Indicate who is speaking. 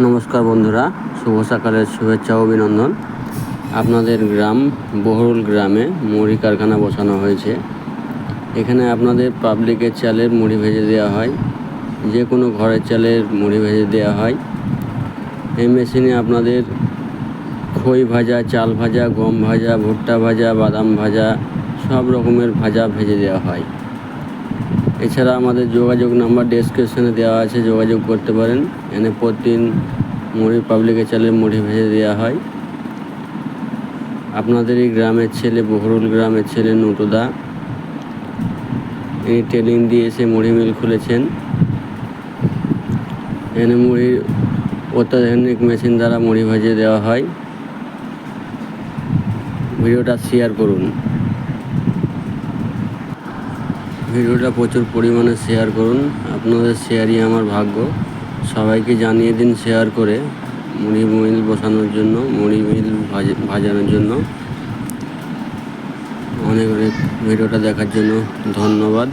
Speaker 1: নমস্কার বন্ধুরা, শুভ সকালের শুভেচ্ছা ও অভিনন্দন। আপনাদের গ্রাম বহরুল গ্রামে মুড়ি কারখানা বসানো হয়েছে। এখানে আপনাদের পাবলিকের চালের মুড়ি ভেজে দেওয়া হয়, যে কোনো ঘরের চালের মুড়ি ভেজে দেওয়া হয়। এই মেশিনে আপনাদের খই ভাজা, চাল ভাজা, গম ভাজা, ভুট্টা ভাজা, বাদাম ভাজা, সব রকমের ভাজা ভেজে দেওয়া হয়। এছাড়া আমাদের যোগাযোগ নাম্বার ডেসক্রিপশনে দেওয়া আছে, যোগাযোগ করতে পারেন। এখানে প্রতিদিন মুড়ি পাবলিকের চালের মুড়ি ভেজে দেওয়া হয়। আপনাদের এই গ্রামের ছেলে, বহরুল গ্রামের ছেলে নুটুদা, ইনি ট্রেনিং দিয়ে এসে মুড়ি মিল খুলেছেন। এখানে মুড়ির অত্যাধুনিক মেশিন দ্বারা মুড়ি ভেজে দেওয়া হয়। ভিডিওটা শেয়ার করুন, ভিডিওটা প্রচুর পরিমাণে শেয়ার করুন। আপনাদের শেয়ারই আমার ভাগ্য। সবাইকে জানিয়ে দিন শেয়ার করে, মুড়ি মিল বসানোর জন্য, মুড়ি মিল ভাজানোর জন্য। অনেক ভিডিওটা দেখার জন্য ধন্যবাদ।